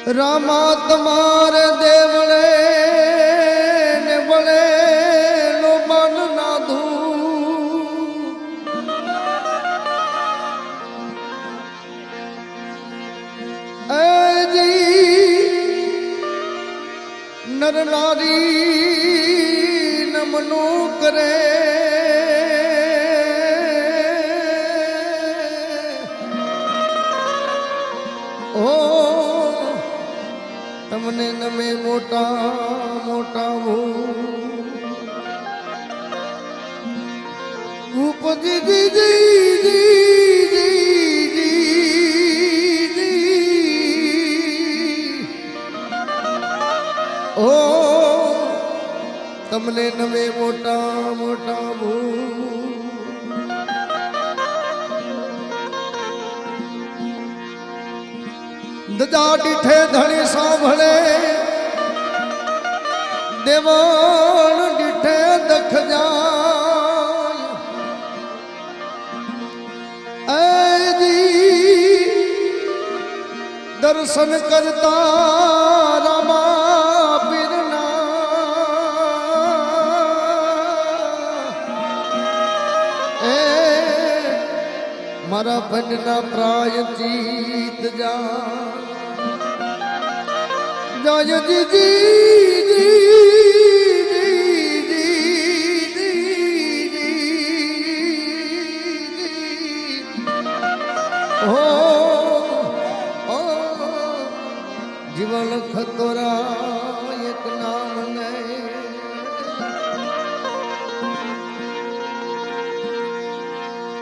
रामा तुम्हारे देवले ने बड़े लो मन ना दू ऐ जी नर नारी नमनो करे ओ तमने नमे मोटा मोटा वो उपजी जी जी जी जी जी ओ तमने नमे मोटा मोटा वो दजा डिठे धनी सांभळे देवान डिठे दख जाय ऐ जी दर्शन करता रामा पीरना ए मारा बनना प्रायचित जा जय जी जी जी जीवन खतरा एक नाम ने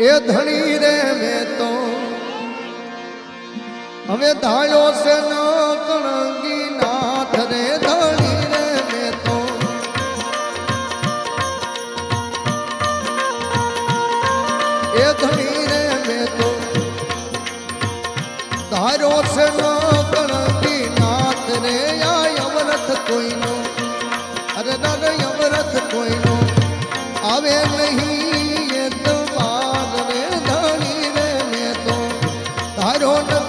ये धनी रे में तो हमें धायो से न कणंगी नाथ रे धनी रे में तो ये धनी रे में तो धारो से न कणंगी नाथ रे या यमरथ कोई नो अरे नर यमरथ कोई नो आवे नहीं ये तो बात रे धनी रे में तो धारो न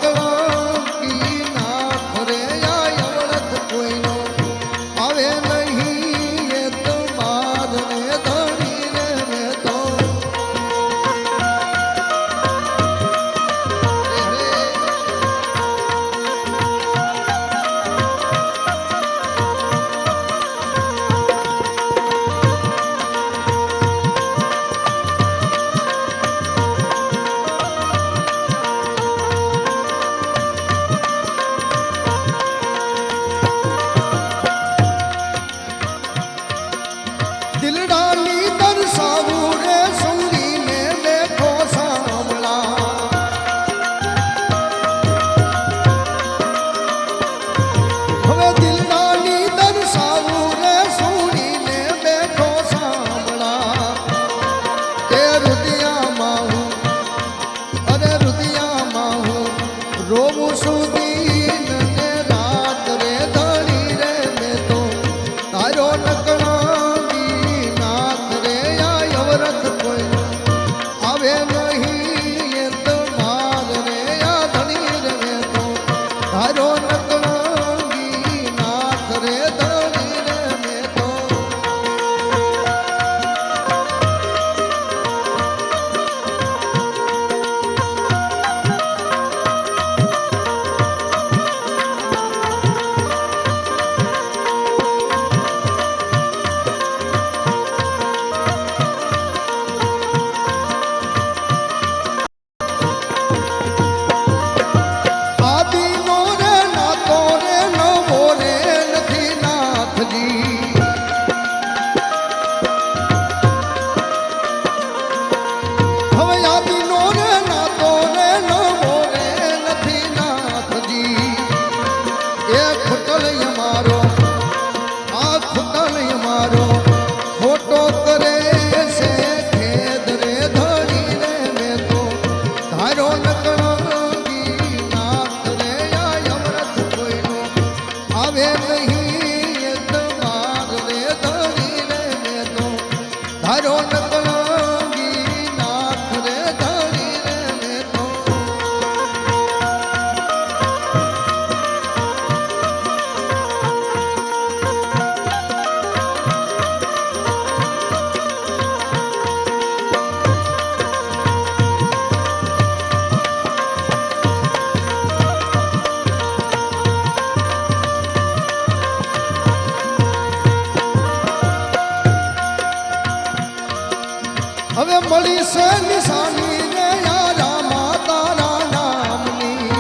મળી છે નિશાની રે યા રામા તારા નામની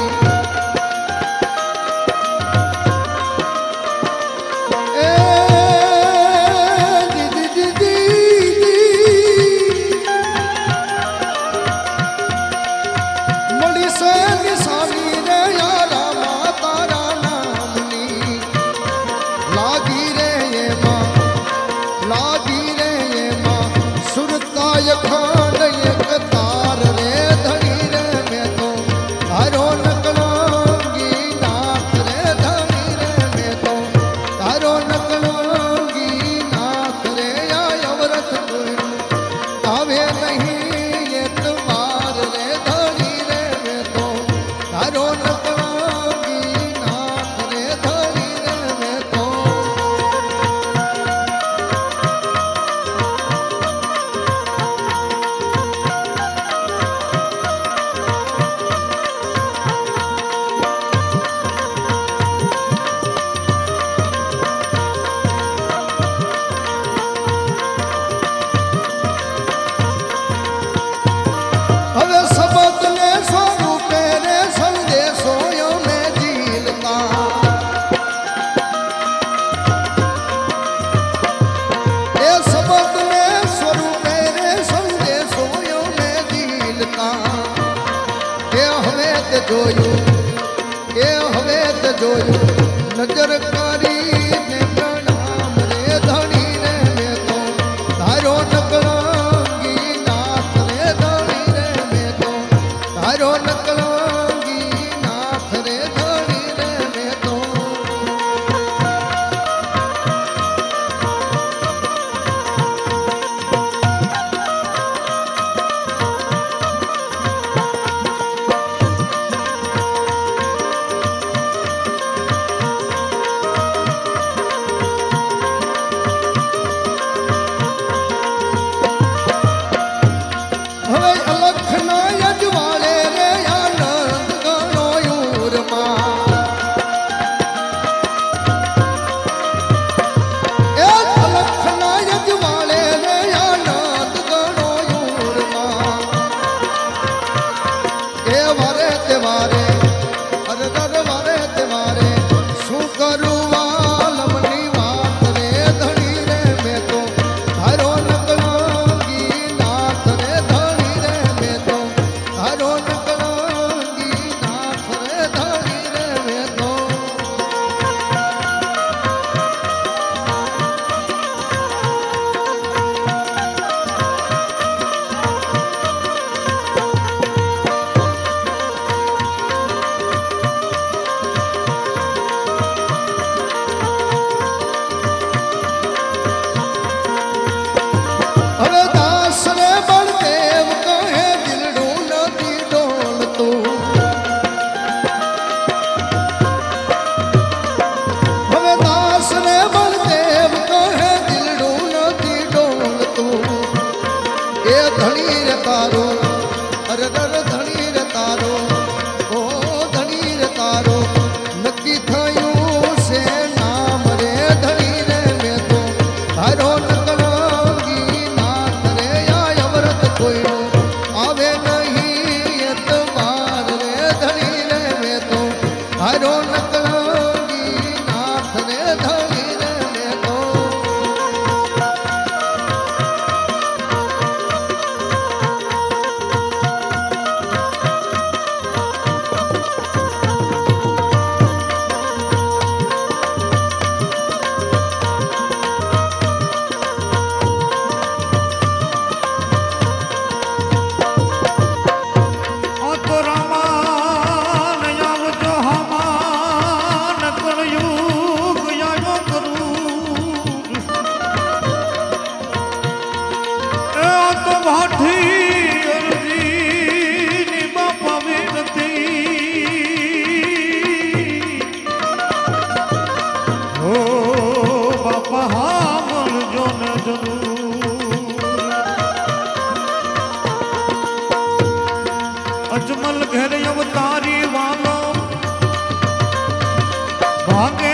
એ મળી છે નિશાની રે યા રામા તારા નામની લાગી રે એમાં સુરતાય ખાંડ એક તાર રે ધણી રે મેં તો તારો નકળંગી નાથ રે ધણી રે મેં તો તારો નકળંગી નાથ રે અવરત કોઈનું આવે નહીં એ તમાર રે ધણી રે મેં તો તારો નકળંગી નાથ રે ધણી રે મેં તો હવે શબ્દને સ્વરૂપે રે સંદેશો મેં ઝીલતા એ શબ્દને સ્વરૂપે રે સંદેશો મેં ઝીલતા એ હવે તે જોયું નજર કરીને પ્રણામ રે ધણી રે મેં તો તારો નકળંગી નાથ રે ધણી રે મેં તો તારો નકળંગી નાથ રે ધણી રે મેં તો હવે અલખના યજવાળે રે આનંદ ગણો યુરમાં એ અલખના યજવાળે રે આનંદ ગણો યુરમાં એ વારે તે વારે અરે વારે તે વારે શું કરું વાલમની વાત રે ધણી રે મેં તો તારો નકળંગી નાથ રે ધણી રે મેં તો તારો નકળંગી નાથ રે ધણી રે મેં તો હવે દાસ રે બળદેવ કહે દિલડું નથી ડોલતું હવે દાસ રે બળદેવ કહે દિલડું નથી ડોલતું એ ધણી રે તારો અરે ધણી રે તારો ઓ ધણી રે તારો નક્કી થયું છે નામ રે ધણી રે મેં તો તારો નકળંગી નાથ રે અવરત કોઈનું આવે નહીં એ તમાર રે ધણી રે મેં તો તારો નકળંગી નાથ રે ધણી રે મેં તો અજમલ ઘેર અવતારી વાલો ભાગે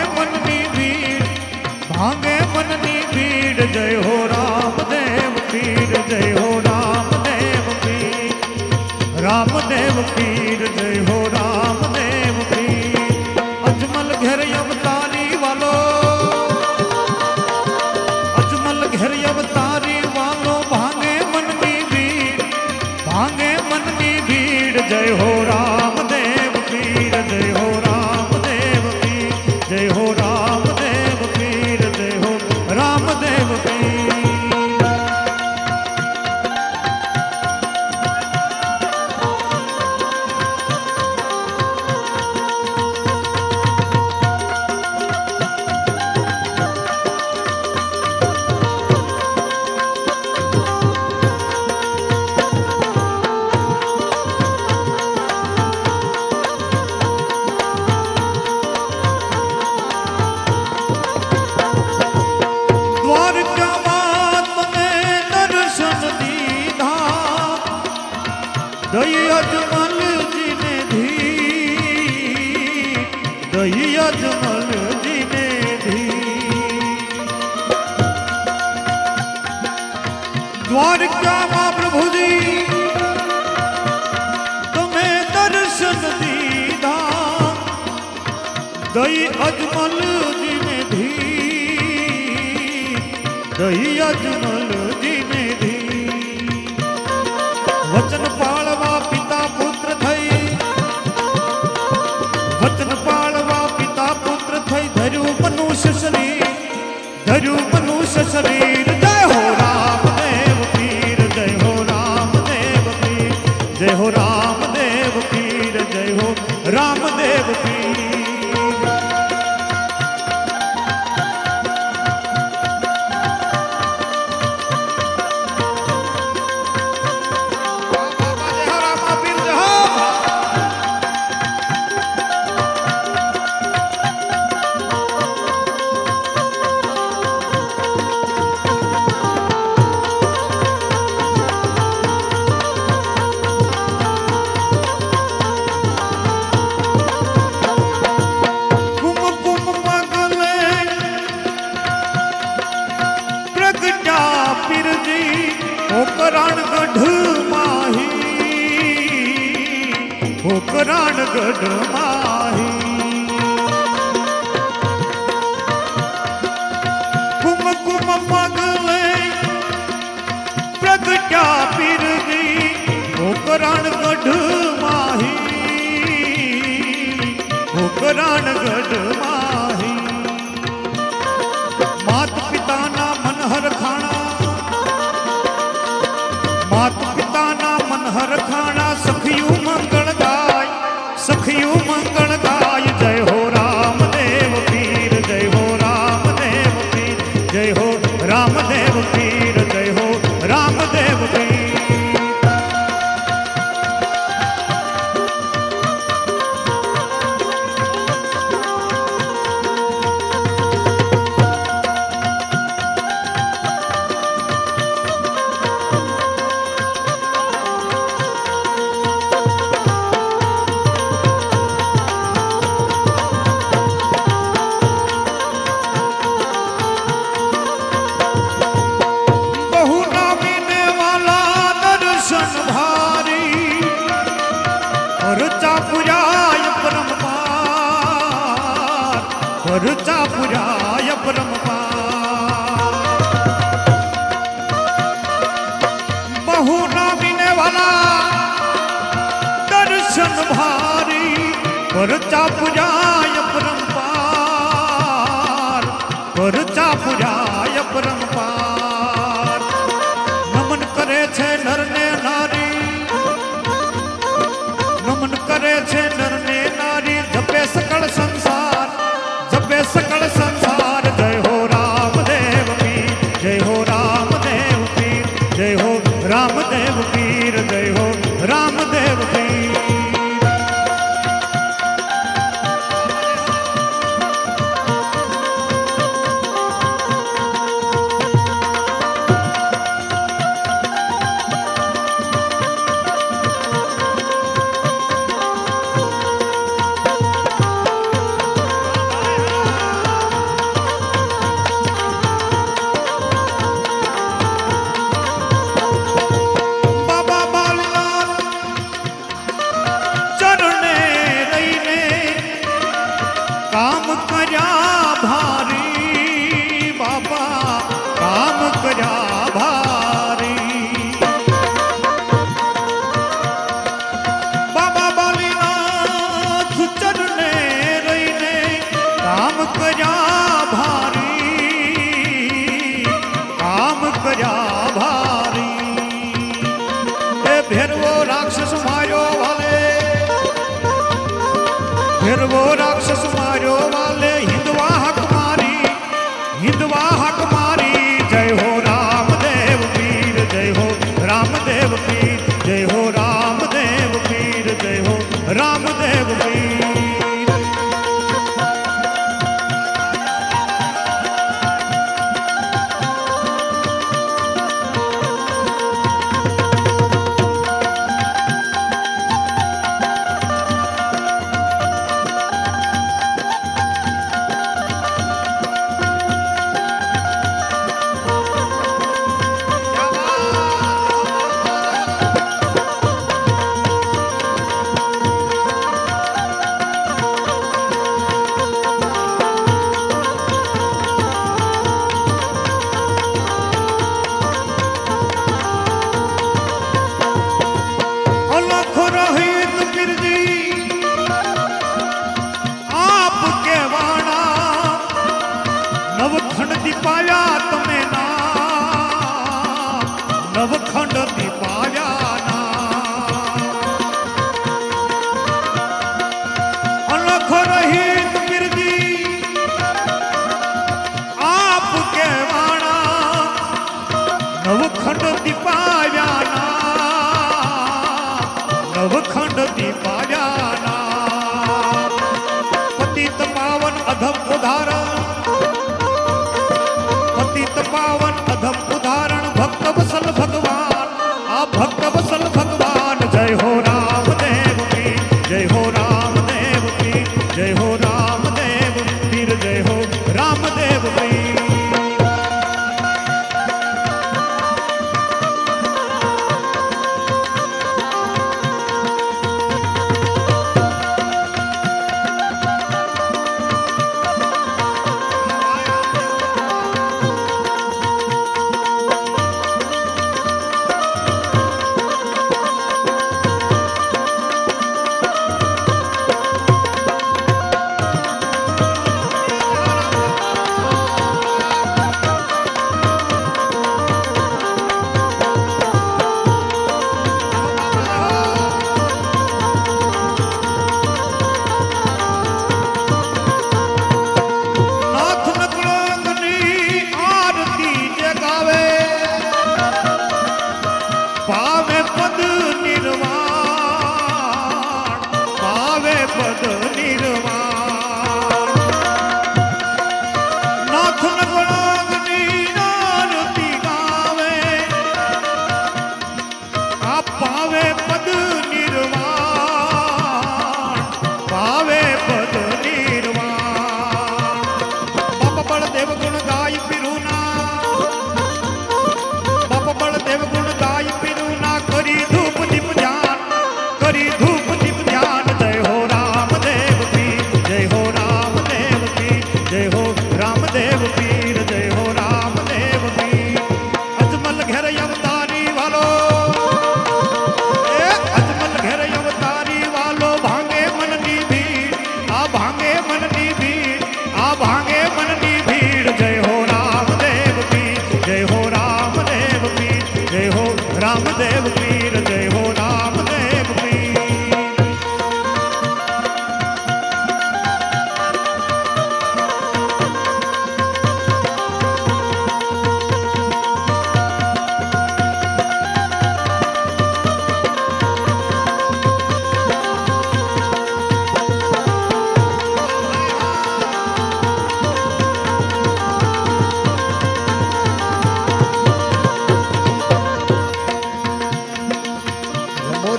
મનની ભીડ જય હો રામદેવ પીર જય હો રામદેવ રામદેવ પીર જય હો રામદેવ પીર અજમલ ઘેર અવતારી વાલો અજમલ ઘેર અવતારી વાલો ભાંગે મનની ભીડ જય હો રામદેવ પીર જય હો રામદેવ પીર જય હો રામદેવ પીર જય હો રામદેવ પીર દ્વારકામાં પ્રભુજી તમે દર્શન દીધા દઈ અજમલજીને ધી દઈ અજમલજીને ધી વચન પાળવા પિતા પુત્ર થઈ વચન પાળવા પિતા પુત્ર થઈ ધર્યું મનુષ્ય શરીર જય હો રામદેવ પીર જય હો રામદેવ પીર જય હો રામદેવ પીર જય હો રામદેવ પીર પોકરાણગઢ માહી કુમકુમ પગલે પ્રગટ્યા પીરજી પોકરાણગઢ માહી પોકરાણગઢ માહી માત પિતાના મનહર ખાણા માત પિતાના મનહર ખાણા સખિયું મંગળ ગાય જય હો રામદેવ પીર જય હો રામદેવ પીર જય હો રામદેવ પીર જય હો રામદેવ પીર પરચા પુરાય પરમપાર બહુ નામીને વાલા દર્શન ભારી પરચા પુરાય પરમપાર પરચા પુરાય પરમપાર નમન કરે છે નરને નારી નમન કરે છે નરને નારી જપે સકળ સંસાર सकल संसार जय हो रामदेव पीर जय हो रामदेव पीर जय हो रामदेव पीर जय हो रामदेव पीर ભેરવો રાક્ષસ માર્યો વાલે, ભેરવો રાક્ષસ માર્યો વાલે, હિંદવા હક મારી, હિંદવા હક મારી. જય હો રામદેવ પીર, જય હો રામદેવ પીર, જય હો રામદેવ પીર, જય હો રામદેવ પીર. નવખંડ દીપાયા તમે ના, નવખંડ દીપાયા ના. અલખ રહિત પીરજી આપ કેવાણા, નવખંડ દીપાયા ના, નવખંડ દીપાયા ના. પતિત પાવન અધમ ઉદાહરણ, પાવન અધમ ઉદાહરણ, ભક્ત વસલ ભગવાન, આ ભક્ત વસલ ભગવાન. જય હો રામદેવ પીર, જય હો રામદેવ પીર, જય હો રામદેવ પીર, જય હો રામદેવ પીર. પાવે પદ નિર્વાણ, પાવે પદ નિર્વાણ. નાથ નગણાગની આરતી ગાવે, આ પાવે પદ નિર્વાણ, પાવે પદ નિર્વાણ. બાપા બળદેવ ગુણ ગાય પીરુના, બાપા બળદેવ ગુણ ગાય પીરુના, કરી ધૂપ દીપ ધ્યાન, કરી ધૂપ દીપ ધ્યાન. જય હો રામદેવ પીર, જય હો રામદેવ પીર, જય હો રામદેવ પીર, જય હો રામદેવ પીર. અજમલ ઘેર અવતારી વાલો, એ અજમલ ઘેર અવતારી વાલો, ભાંગે મનની ભીડ, આ ભાંગે મનની ભીડ, આ ભાંગે મનની ભીડ. જય હો રામદેવ પીર, જય હો રામદેવ પીર, જય હો રામદેવ પીર, જય હો રામદેવ પીર.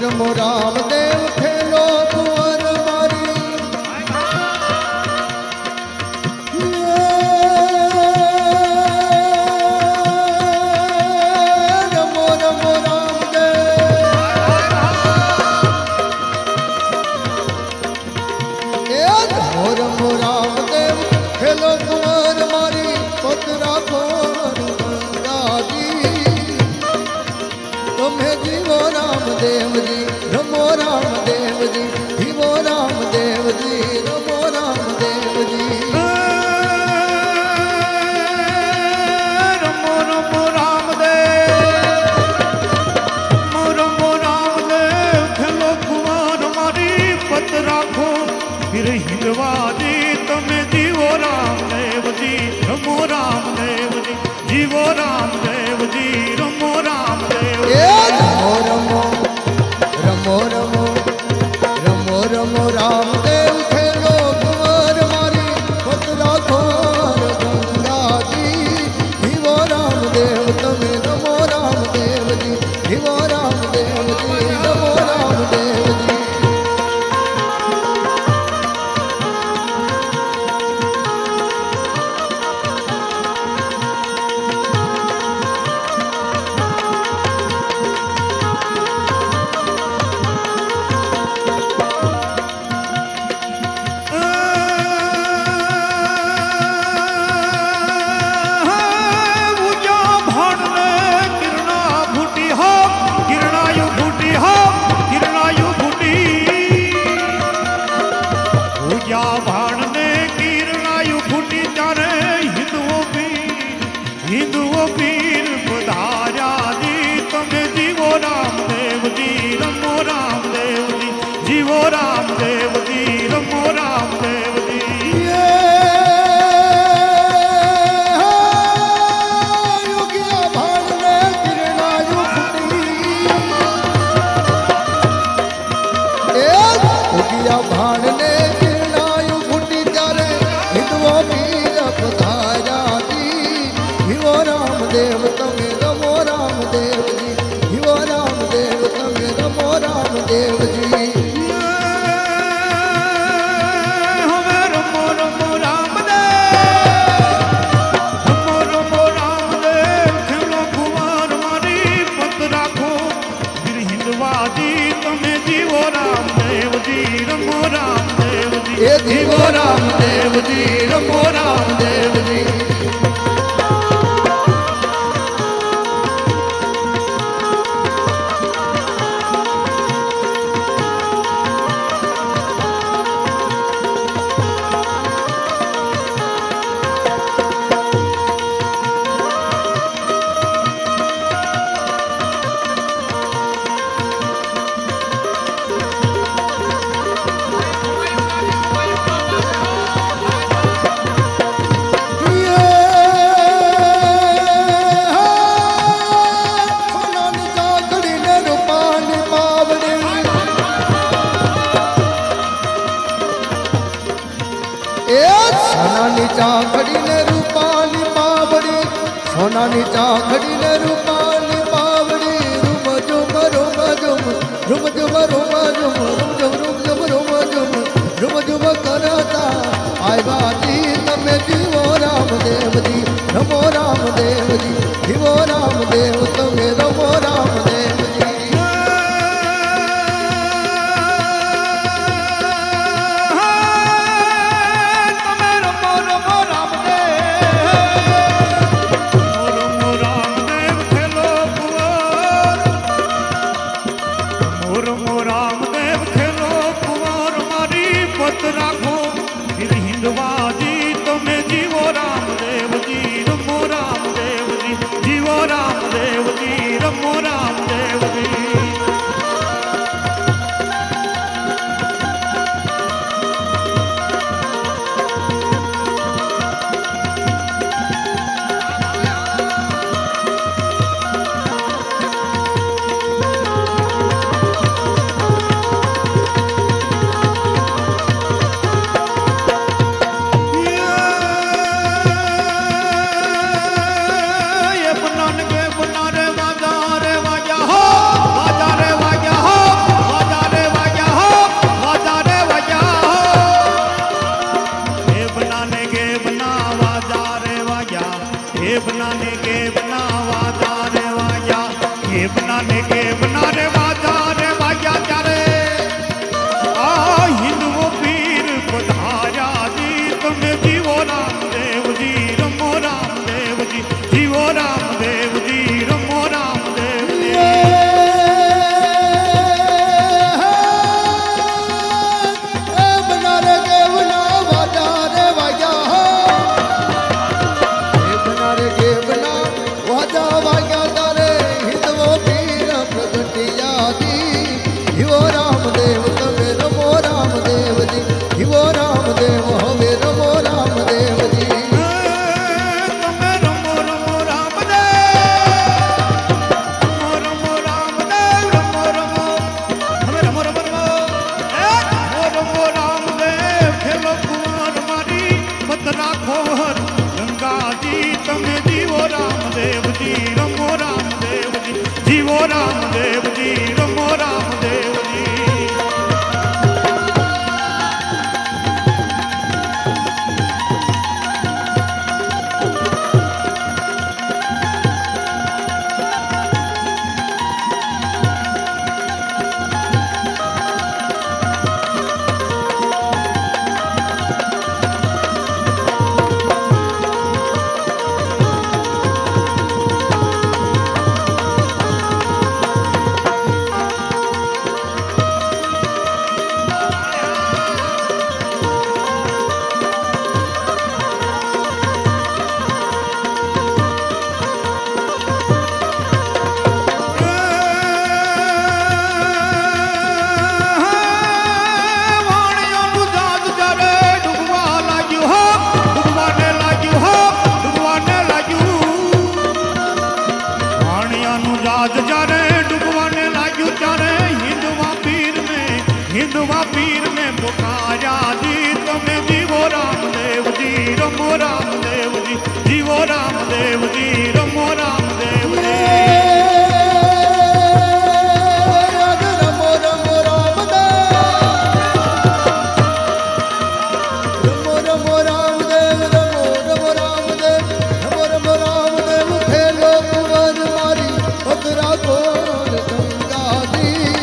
રમો રામદેવ ખેલો કુંવર મારી, રમો રમો રામદેવ, એ રમો રામદેવ ખેલો કુંવર મારી, પત રાખો રાજી. તમે જીવો રામદેવજી, રમો રામદેવજી, જીવો હિંદવાજી તમે જીવો રામદેવજી રમો રામદેવજી જીવો રામદેવજી રમો રામદેવજી એ રમો રમો રમો રમો રમો રમો રામદેવ ખેલો કુંવર મારી પત રાખો ગંગાજી જીવો રામદેવ તમે રમો રામદેવજી જીવો રામદેવજી રમો રામદેવજી હિન્દુઓ પીર પધાર્યા જી તમે જીવો રામદેવજી રમો રામદેવજી જીવો રામદેવજી રમો રામદેવજી યોગિયા ભાણને કિરણાયુ ફૂટી યોગિયા ભાણને કિરણાયુ ફૂટી ત્યારે હિંદવો પીર પધાર્યા જીવો રામદેવ તમે રમો રામદેવજી જીવો રામદેવ તમે રમો રામદેવજી હવે રમો રમો રામદેવ રમો રમો રામદેવ ખેલો કુંવર મારી પત રાખો વીર હિંદવાજી તમે જીવો રામદેવજી રમો રામદેવજી એ જીવો રામદેવજી રમો રામદેવજી સોનાની ચાખડીને રૂપાની પાવડી સોનાની ચાખડીને રૂપાની પાવડી રૂમ ઝુમ રૂમ ઝુમ રૂમ ઝુમ રૂમ ઝુમ રૂમ ઝુમ રૂમ ઝુમ રૂમ ઝુમ રૂમ ઝુમ કરતા આવ્યાજી તમે જીવો રામદેવજી રમો રામદેવજી જીવો રામદેવ તમે રમો રામદેવજી રાખો વીર હિંદવાજી તમે જીવો રામદેવજી રમો રામદેવજી જીવો રામદેવજી રમો રામદેવજી हिंदवा पीर ने पुकारा जी તમે જીવો રામદેવજી રમો રામદેવજી જીવો રામદેવજી રમો રામદેવજી રમો રમો રામદેવ રમો રમો રામદેવ રમો રમો રામદેવ રમો રમો રામદેવ ખેલો કુંવર મારી ભદ્રા કોર ગંગાજી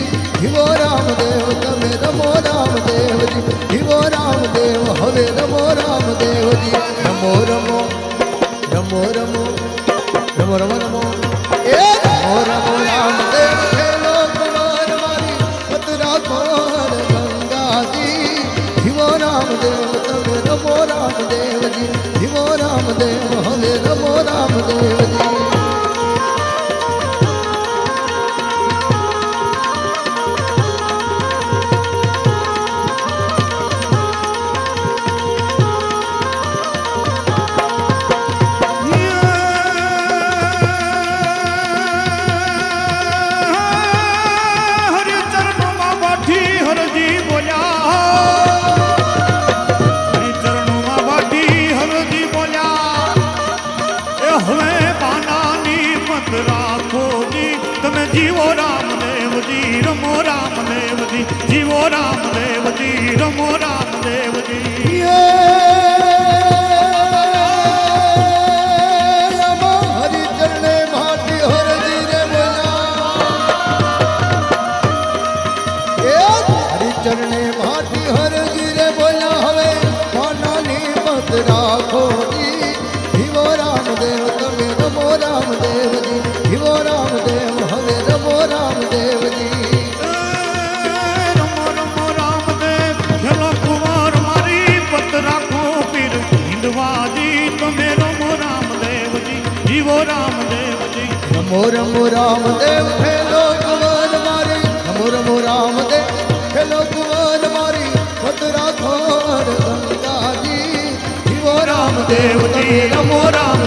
જીવો રામદેવ તમે રમો રામદેવજી જીવો રામદેવ હવે રમો રામદેવજી રમો રમો રમો રમો રમો રમો રમો એ રમો રમો રામદેવ ખેલો કુંવર મારી ભદ્રા કોર ગંગાજી જીવો રામદેવ તમે રમો રામદેવજી જીવો રામદેવ હવે રમો રામદેવજી હરે ચરણોમાં બાઠી હરજી બોલ્યા હરે ચરણોમાં બાઠી હરજી બોલ્યા એ હવે પાનાની મત રાખોજી તમે જીવો રામદેવજી રમો રામદેવજી જીવો રામદેવજી રમો રામદેવજી હરી ચરણે ભાટી હરજી રે બોલ્યા હરી ચરણે ભાટી હરજી રે બોલ્યા હવે માનાની મત રાખો જી જીવો રામદેવ તમે રમો રામદેવજી જીવો રામદેવ હવે રમો રામદેવજી રમો રમો રામદેવ ખેલો કુંવર મારી પત રાખો પીર હિંદવાજી તમે રમો રામદેવજી જીવો રામદેવજી રમો રમો રામદેવ ખેલો કુંવર મારી રમો રમો રામદેવ ખેલો કુંવર મારી ભદ્રા ખોર ગંગાજી જીવો રામદેવ તમે રમો રામ